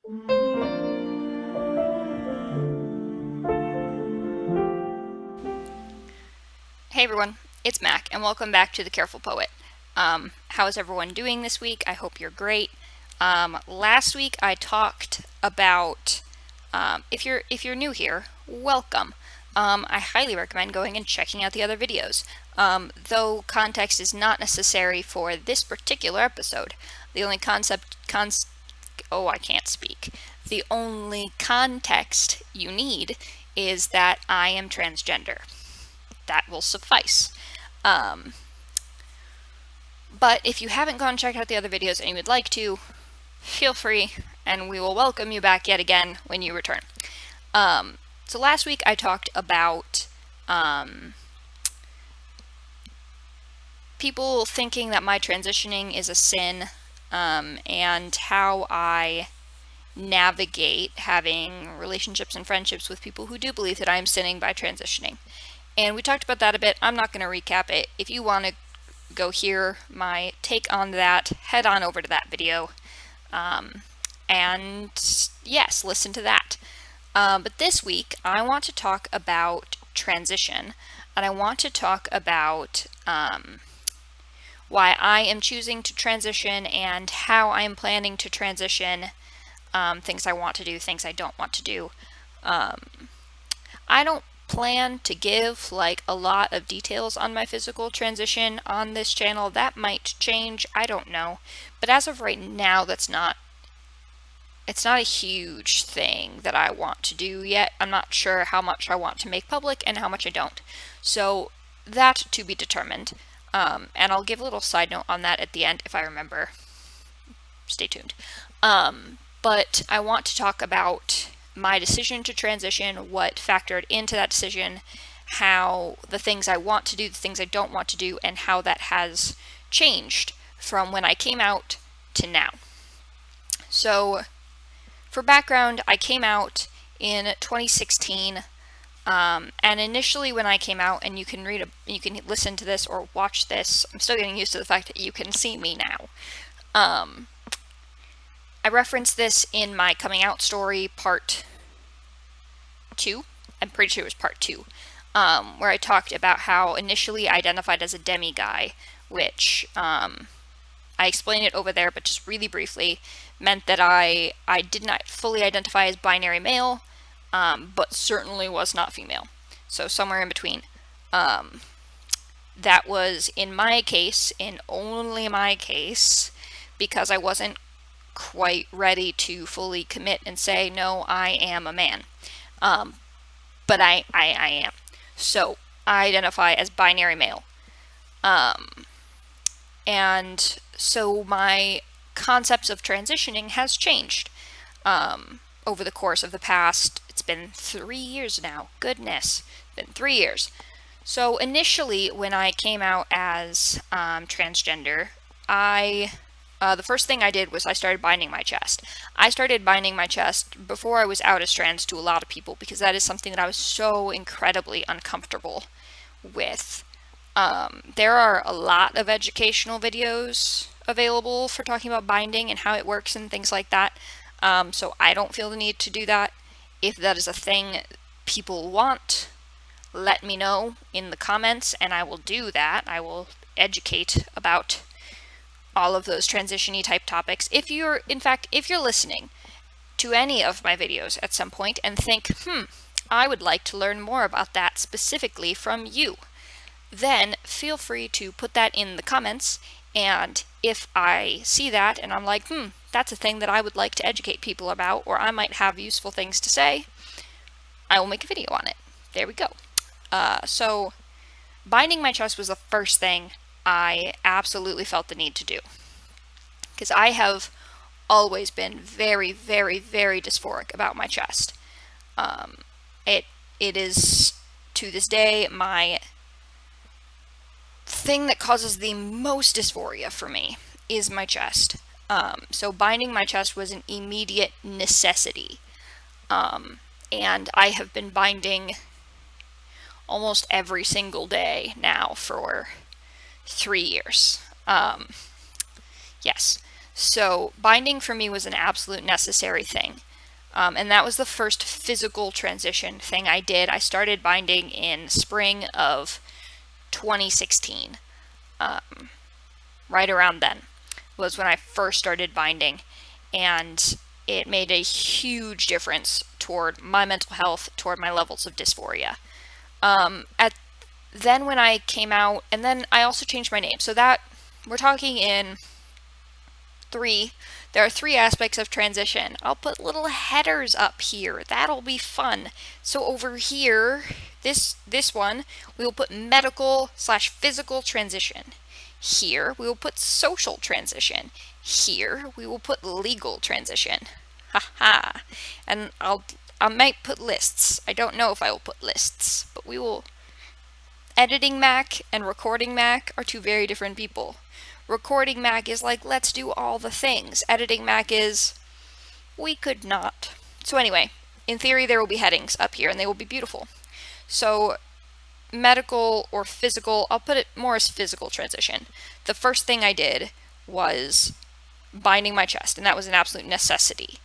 Hey everyone, it's Mac, and welcome back to The Careful Poet. How is everyone doing this week? I hope you're great. Last week I talked about, if you're new here, welcome. I highly recommend going and checking out the other videos. Though context is not necessary for this particular episode. The only I can't speak. The only context you need is that I am transgender. That will suffice. Um, but if you haven't gone and checked out the other videos and you would like to, feel free, and we will welcome you back yet again when you return. So last week I talked about people thinking that my transitioning is a sin, and how I navigate having relationships and friendships with people who do believe that I'm sinning by transitioning. And we talked about that a bit. I'm not going to recap it. If you want to go hear my take on that, head on over to that video. And yes, listen to that. But this week, I want to talk about transition. And I want to talk about why I am choosing to transition and how I'm planning to transition. Things I want to do, things I don't want to do. I don't plan to give like a lot of details on my physical transition on this channel. That might change, I don't know. But as of right now, it's not a huge thing that I want to do yet. I'm not sure how much I want to make public and how much I don't. So that to be determined. And I'll give a little side note on that at the end if I remember. Stay tuned. But I want to talk about my decision to transition, what factored into that decision, how the things I want to do, the things I don't want to do, and how that has changed from when I came out to now. So, for background, I came out in 2016, and initially when I came out, and you can listen to this or watch this, I'm still getting used to the fact that you can see me now. I referenced this in my coming out story part 2. I'm pretty sure it was part 2, where I talked about how initially I identified as a demi-guy, which I explained it over there, but just really briefly, meant that I did not fully identify as binary male, but certainly was not female. So somewhere in between. That was in my case, in only my case, because I wasn't quite ready to fully commit and say, no, I am a man. But I am. So I identify as binary male. And so my concepts of transitioning has changed over the course of the past, it's been 3 years now. Goodness, it's been 3 years. So initially, when I came out as transgender, the first thing I did was I started binding my chest. I started binding my chest before I was out as trans to a lot of people because that is something that I was so incredibly uncomfortable with. There are a lot of educational videos available for talking about binding and how it works and things like that. So I don't feel the need to do that. If that is a thing people want, let me know in the comments and I will do that. I will educate about all of those transition-y type topics. If you're listening to any of my videos at some point and think, I would like to learn more about that specifically from you, then feel free to put that in the comments, and if I see that and I'm like, that's a thing that I would like to educate people about, or I might have useful things to say, I will make a video on it. There we go. So binding my chest was the first thing I absolutely felt the need to do, because I have always been very, very, very dysphoric about my chest. It is, to this day, my thing that causes the most dysphoria for me is my chest. So binding my chest was an immediate necessity. And I have been binding almost every single day now for 3 years. Yes. So binding for me was an absolute necessary thing. And that was the first physical transition thing I did. I started binding in spring of 2016. Right around then was when I first started binding. And it made a huge difference toward my mental health, toward my levels of dysphoria. Then when I came out, and then I also changed my name. So that, we're talking in there are three aspects of transition. I'll put little headers up here. That'll be fun. So over here, this one, we will put medical/physical transition. Here, we will put social transition. Here, we will put legal transition. Haha. And I might put lists. I don't know if I will put lists, but we will. Editing Mac and recording Mac are two very different people. Recording Mac is like, let's do all the things. Editing Mac is, we could not. So anyway, in theory, there will be headings up here and they will be beautiful. So medical or physical, I'll put it more as physical transition. The first thing I did was binding my chest, and that was an absolute necessity.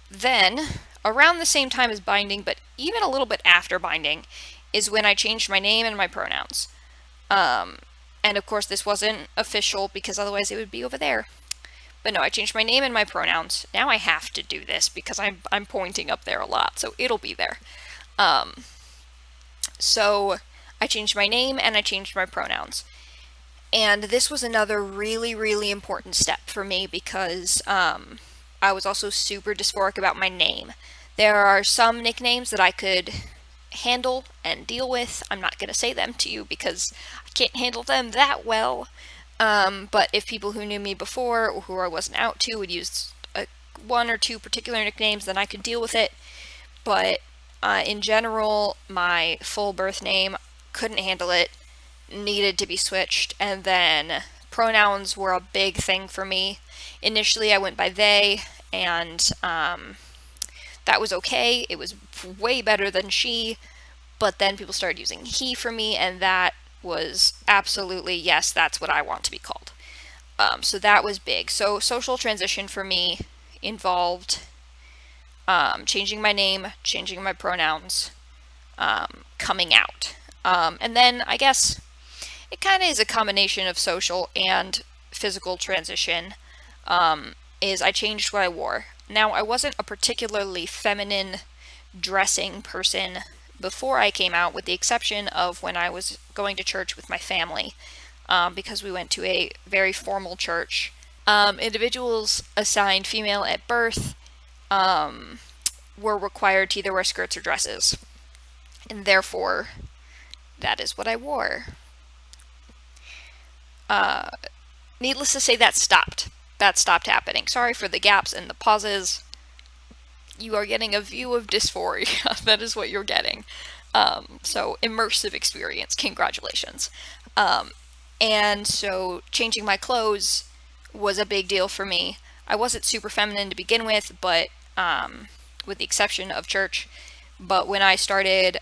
Then, around the same time as binding, but even a little bit after binding, is when I changed my name and my pronouns. And of course this wasn't official because otherwise it would be over there. But no, I changed my name and my pronouns. Now I have to do this because I'm pointing up there a lot, so it'll be there. So I changed my name and I changed my pronouns. And this was another really, really important step for me because I was also super dysphoric about my name. There are some nicknames that I could handle and deal with. I'm not going to say them to you because I can't handle them that well. But if people who knew me before or who I wasn't out to would use one or two particular nicknames, then I could deal with it. But in general, my full birth name, couldn't handle it, needed to be switched. And then pronouns were a big thing for me. Initially, I went by they, and that was okay. It was way better than she, but then people started using he for me, and that was absolutely, yes, that's what I want to be called. So that was big. So social transition for me involved changing my name, changing my pronouns, coming out. And then I guess it kind of is a combination of social and physical transition, is I changed what I wore. Now, I wasn't a particularly feminine dressing person before I came out, with the exception of when I was going to church with my family, because we went to a very formal church. Individuals assigned female at birth were required to either wear skirts or dresses, and therefore, that is what I wore. Needless to say, that stopped. That stopped happening. Sorry for the gaps and the pauses. You are getting a view of dysphoria. That is what you're getting. So, immersive experience. Congratulations. And so, changing my clothes was a big deal for me. I wasn't super feminine to begin with, but with the exception of church. But when I started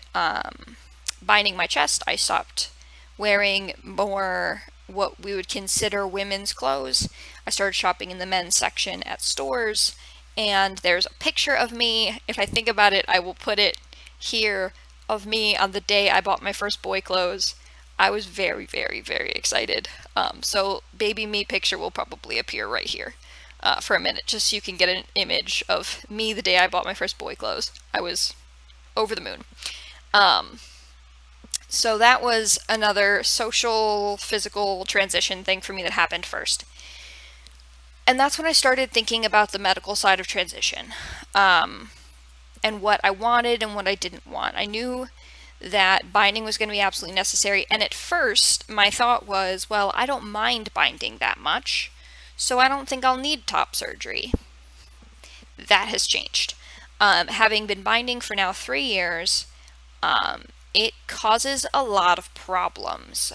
binding my chest, I stopped wearing more what we would consider women's clothes. I started shopping in the men's section at stores, and there's a picture of me. If I think about it, I will put it here, of me on the day I bought my first boy clothes. I was very, very, very excited. So baby me picture will probably appear right here for a minute, just so you can get an image of me the day I bought my first boy clothes. I was over the moon. So that was another social, physical transition thing for me that happened first. And that's when I started thinking about the medical side of transition, and what I wanted and what I didn't want. I knew that binding was going to be absolutely necessary, and at first my thought was, well, I don't mind binding that much, so I don't think I'll need top surgery. That has changed. Having been binding for now 3 years, it causes a lot of problems.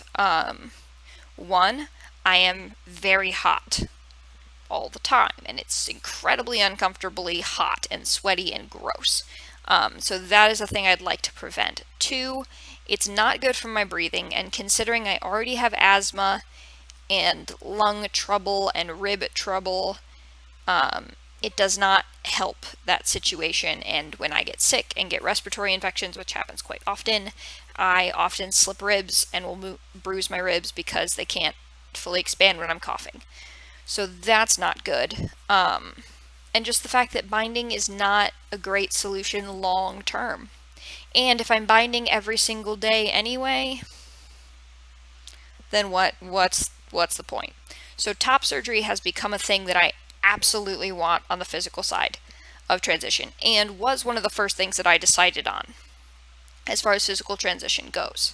One, I am very hot all the time, and it's incredibly uncomfortably hot and sweaty and gross. So that is a thing I'd like to prevent. Two, it's not good for my breathing, and considering I already have asthma and lung trouble and rib trouble. It does not help that situation, and when I get sick and get respiratory infections, which happens quite often, I often slip ribs and will bruise my ribs because they can't fully expand when I'm coughing. So that's not good. And just the fact that binding is not a great solution long term. And if I'm binding every single day anyway, then what's the point? So top surgery has become a thing that I absolutely want on the physical side of transition, and was one of the first things that I decided on as far as physical transition goes.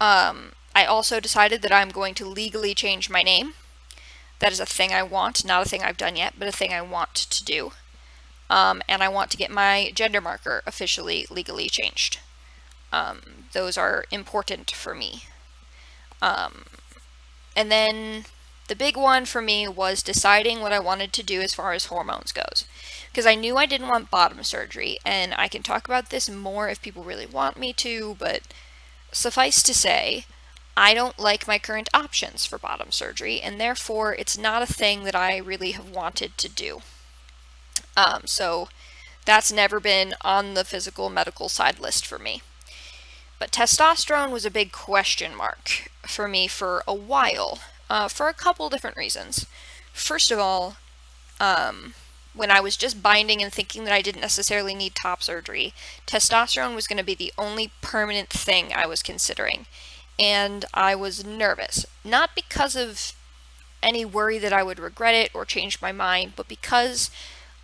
I also decided that I'm going to legally change my name. That is a thing I want, not a thing I've done yet, but a thing I want to do. And I want to get my gender marker officially legally changed. Those are important for me. And then the big one for me was deciding what I wanted to do as far as hormones goes. Because I knew I didn't want bottom surgery, and I can talk about this more if people really want me to, but suffice to say, I don't like my current options for bottom surgery, and therefore it's not a thing that I really have wanted to do. So that's never been on the physical medical side list for me. But testosterone was a big question mark for me for a while, for a couple different reasons. First of all, when I was just binding and thinking that I didn't necessarily need top surgery, testosterone was going to be the only permanent thing I was considering. And I was nervous. Not because of any worry that I would regret it or change my mind, but because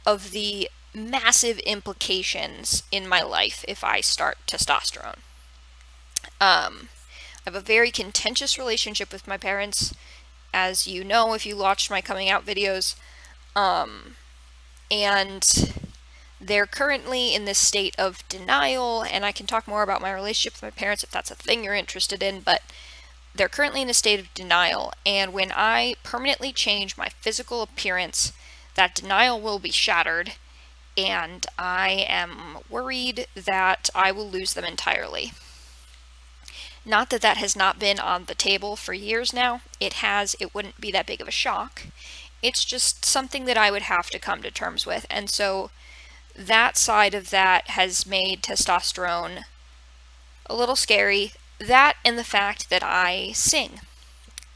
of the massive implications in my life if I start testosterone. I have a very contentious relationship with my parents, as you know if you watched my coming out videos. And they're currently in this state of denial, and I can talk more about my relationship with my parents if that's a thing you're interested in, but they're currently in a state of denial, and when I permanently change my physical appearance, that denial will be shattered, and I am worried that I will lose them entirely. Not that that has not been on the table for years now. It has. It wouldn't be that big of a shock. It's just something that I would have to come to terms with. And so that side of that has made testosterone a little scary. That and the fact that I sing.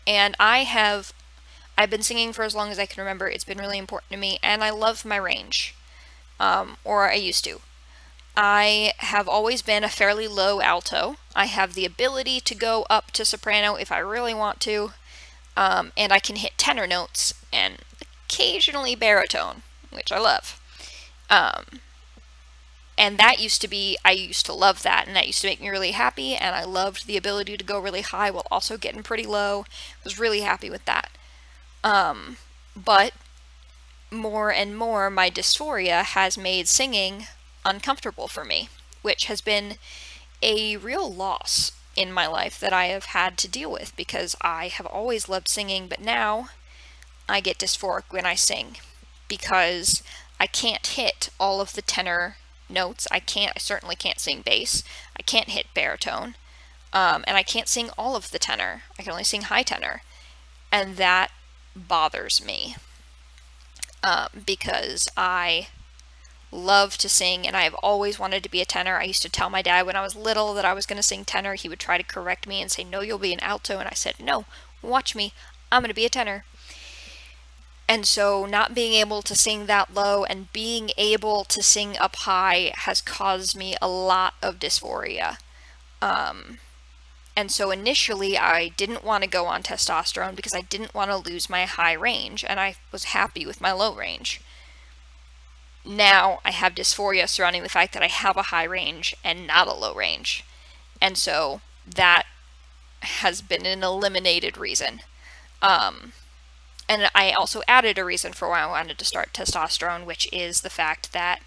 And I've been singing for as long as I can remember. It's been really important to me, and I love my range. Or I used to. I have always been a fairly low alto. I have the ability to go up to soprano if I really want to, and I can hit tenor notes and occasionally baritone, which I love. And that used to be, I used to love that, and that used to make me really happy, and I loved the ability to go really high while also getting pretty low. I was really happy with that. But more and more, my dysphoria has made singing uncomfortable for me, which has been a real loss in my life that I have had to deal with, because I have always loved singing, but now I get dysphoric when I sing because I can't hit all of the tenor notes. I certainly can't sing bass. I can't hit baritone. And I can't sing all of the tenor. I can only sing high tenor. And that bothers me. Because I love to sing, and I have always wanted to be a tenor. I used to tell my dad when I was little that I was going to sing tenor. He would try to correct me and say, "No, you'll be an alto." And I said, "No, watch me. I'm going to be a tenor." And so not being able to sing that low and being able to sing up high has caused me a lot of dysphoria. And so initially I didn't want to go on testosterone because I didn't want to lose my high range, and I was happy with my low range. Now I have dysphoria surrounding the fact that I have a high range and not a low range. And so that has been an eliminated reason. And I also added a reason for why I wanted to start testosterone, which is the fact that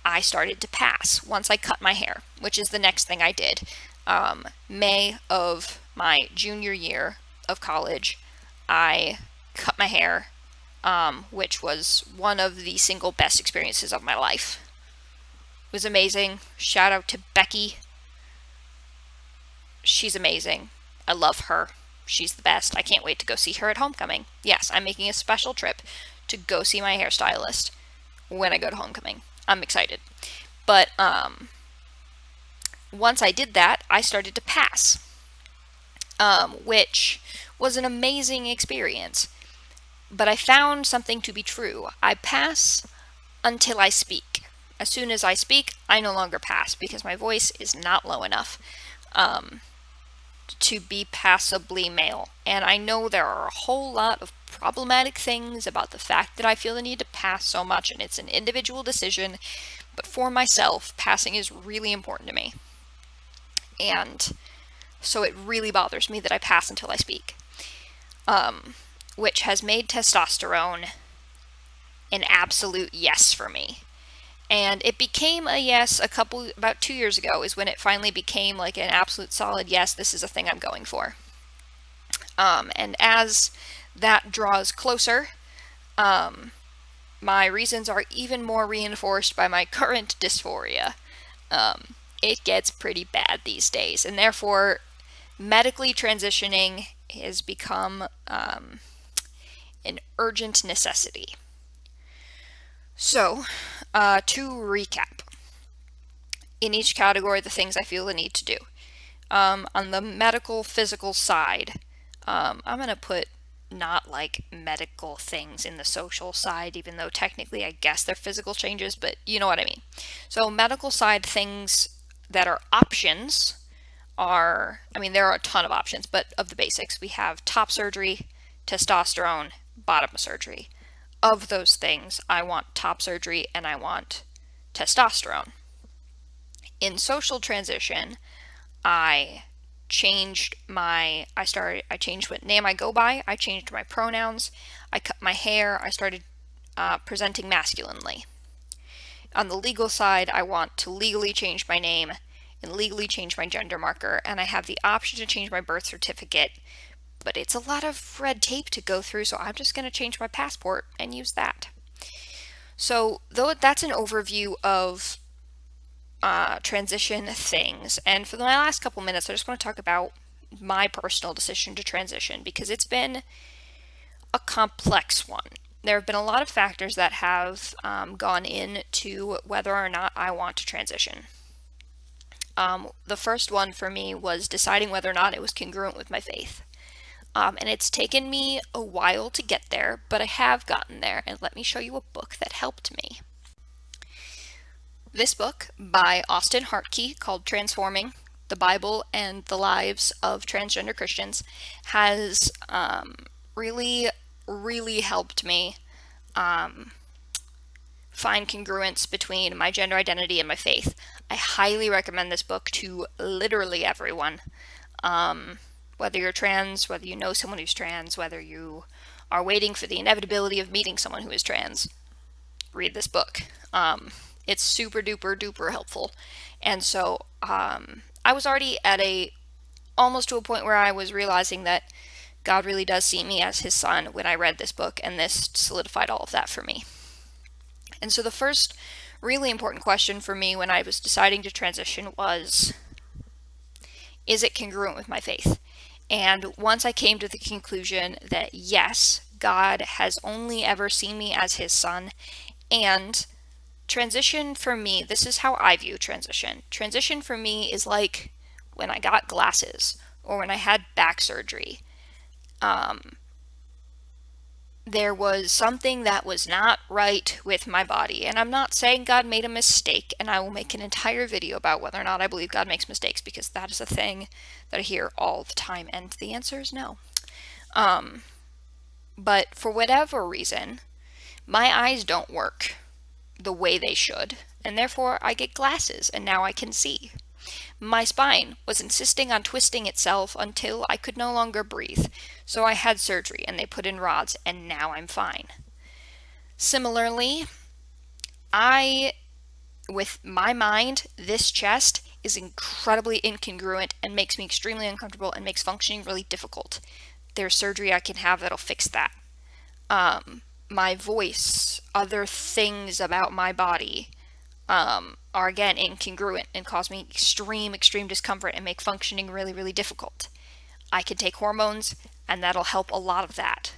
I started to pass once I cut my hair, which is the next thing I did. May of my junior year of college, I cut my hair, which was one of the single best experiences of my life. It was amazing. Shout out to Becky. She's amazing. I love her. She's the best. I can't wait to go see her at homecoming. Yes, I'm making a special trip to go see my hairstylist when I go to homecoming. I'm excited. But once I did that, I started to pass, which was an amazing experience. But I found something to be true. I pass until I speak. As soon as I speak, I no longer pass because my voice is not low enough to be passably male. And I know there are a whole lot of problematic things about the fact that I feel the need to pass so much, and it's an individual decision, but for myself, passing is really important to me. And so it really bothers me that I pass until I speak, which has made testosterone an absolute yes for me. And it became a yes about 2 years ago is when it finally became like an absolute solid yes, this is a thing I'm going for. And as that draws closer, my reasons are even more reinforced by my current dysphoria. It gets pretty bad these days, and therefore medically transitioning has become an urgent necessity. So, to recap, in each category, the things I feel the need to do. On the medical, physical side, I'm going to put not like medical things in the social side, even though technically I guess they're physical changes, but you know what I mean. So medical side things that are options are, there are a ton of options, but of the basics, we have top surgery, testosterone, bottom surgery. Of those things, I want top surgery and I want testosterone. In social transition, I changed what name I go by, I changed my pronouns, I cut my hair, I started presenting masculinely. On the legal side, I want to legally change my name and legally change my gender marker, and I have the option to change my birth certificate, but it's a lot of red tape to go through, so I'm just going to change my passport and use that. So, though that's an overview of transition things, and for my last couple minutes, I just want to talk about my personal decision to transition, because it's been a complex one. There have been a lot of factors that have gone into whether or not I want to transition. The first one for me was deciding whether or not it was congruent with my faith. And it's taken me a while to get there, but I have gotten there, and let me show you a book that helped me. This book by Austin Hartke, called Transforming the Bible and the Lives of Transgender Christians, has really, really helped me find congruence between my gender identity and my faith. I highly recommend this book to literally everyone. Whether you're trans, whether you know someone who's trans, whether you are waiting for the inevitability of meeting someone who is trans, read this book. It's super duper duper helpful. And so I was already at almost to a point where I was realizing that God really does see me as his son when I read this book, and this solidified all of that for me. And so the first really important question for me when I was deciding to transition was, is it congruent with my faith? And once I came to the conclusion that yes, God has only ever seen me as his son, and transition for me, this is how I view transition. Transition for me is like when I got glasses or when I had back surgery. There was something that was not right with my body. And I'm not saying God made a mistake, and I will make an entire video about whether or not I believe God makes mistakes, because that is a thing that I hear all the time, and the answer is no. But for whatever reason, my eyes don't work the way they should, and therefore I get glasses, and now I can see. My spine was insisting on twisting itself until I could no longer breathe, so I had surgery and they put in rods, and now I'm fine. Similarly, with my mind, this chest is incredibly incongruent and makes me extremely uncomfortable and makes functioning really difficult. There's surgery I can have that'll fix that. My voice, other things about my body are again incongruent and cause me extreme discomfort and make functioning really, really difficult. I can take hormones, and that'll help a lot of that.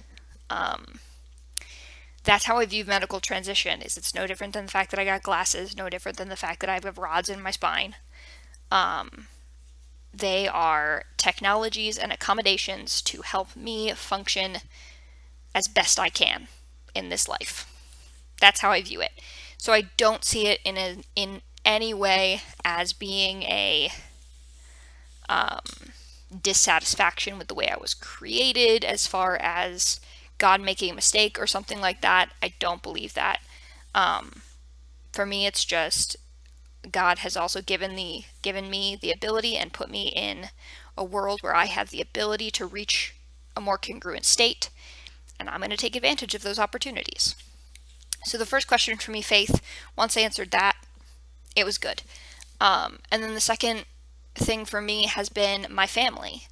That's how I view medical transition. Is it's no different than the fact that I got glasses, no different than the fact that I have rods in my spine. They are technologies and accommodations to help me function as best I can in this life. That's how I view it. So I don't see it in any way as being a dissatisfaction with the way I was created, as far as God making a mistake or something like that. I don't believe that. For me, it's just God has also given me the ability and put me in a world where I have the ability to reach a more congruent state, and I'm going to take advantage of those opportunities. So the first question for me, Faith, once I answered that, it was good. And then the second thing for me has been my family,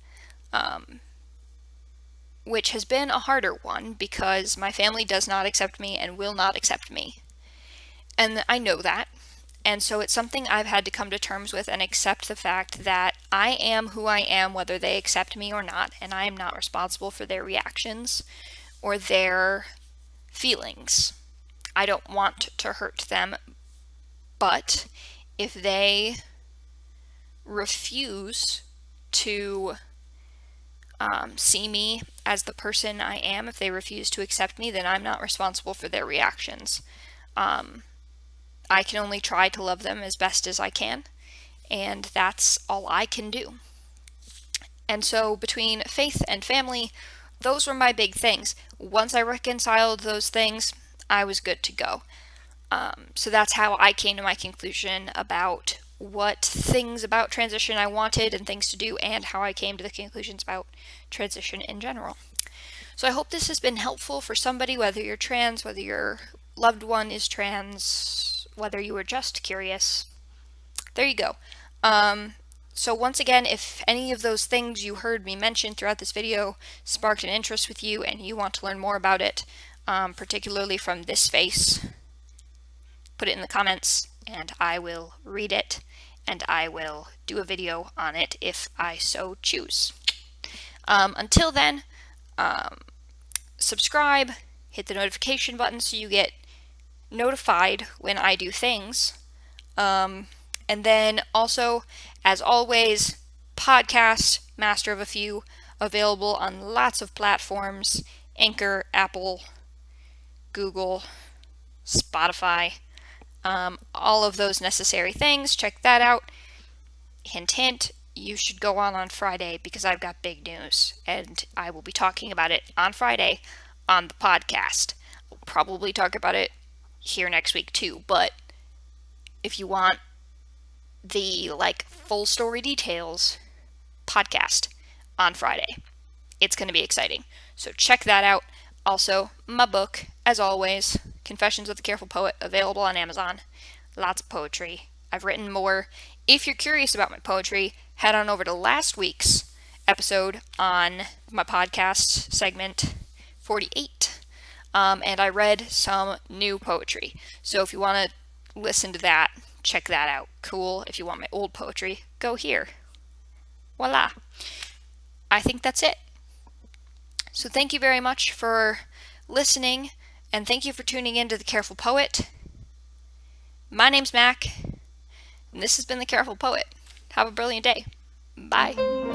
which has been a harder one because my family does not accept me and will not accept me. And I know that. And so it's something I've had to come to terms with and accept the fact that I am who I am, whether they accept me or not, and I am not responsible for their reactions or their feelings. I don't want to hurt them, but if they refuse to see me as the person I am, if they refuse to accept me, then I'm not responsible for their reactions. I can only try to love them as best as I can, and that's all I can do. And so between faith and family, those were my big things. Once I reconciled those things, I was good to go. So that's how I came to my conclusion about what things about transition I wanted and things to do, and how I came to the conclusions about transition in general. So I hope this has been helpful for somebody, whether you're trans, whether your loved one is trans, whether you were just curious. There you go. So once again, if any of those things you heard me mention throughout this video sparked an interest with you and you want to learn more about it, particularly from this face, put it in the comments and I will read it and I will do a video on it if I so choose. Until then, subscribe, hit the notification button so you get notified when I do things. And then also, as always, podcast, Master of a Few, available on lots of platforms: Anchor, Apple, Google, Spotify, all of those necessary things. Check that out. Hint, hint, you should go on Friday because I've got big news, and I will be talking about it on Friday on the podcast. I'll probably talk about it here next week too, but if you want the full story details, podcast on Friday. It's going to be exciting. So check that out. Also, my book, as always, Confessions of the Careful Poet, available on Amazon. Lots of poetry. I've written more. If you're curious about my poetry, head on over to last week's episode on my podcast segment 48. And I read some new poetry. So if you want to listen to that, check that out. Cool. If you want my old poetry, go here. Voila. I think that's it. So thank you very much for listening, and thank you for tuning in to The Careful Poet. My name's Mac, and this has been The Careful Poet. Have a brilliant day. Bye.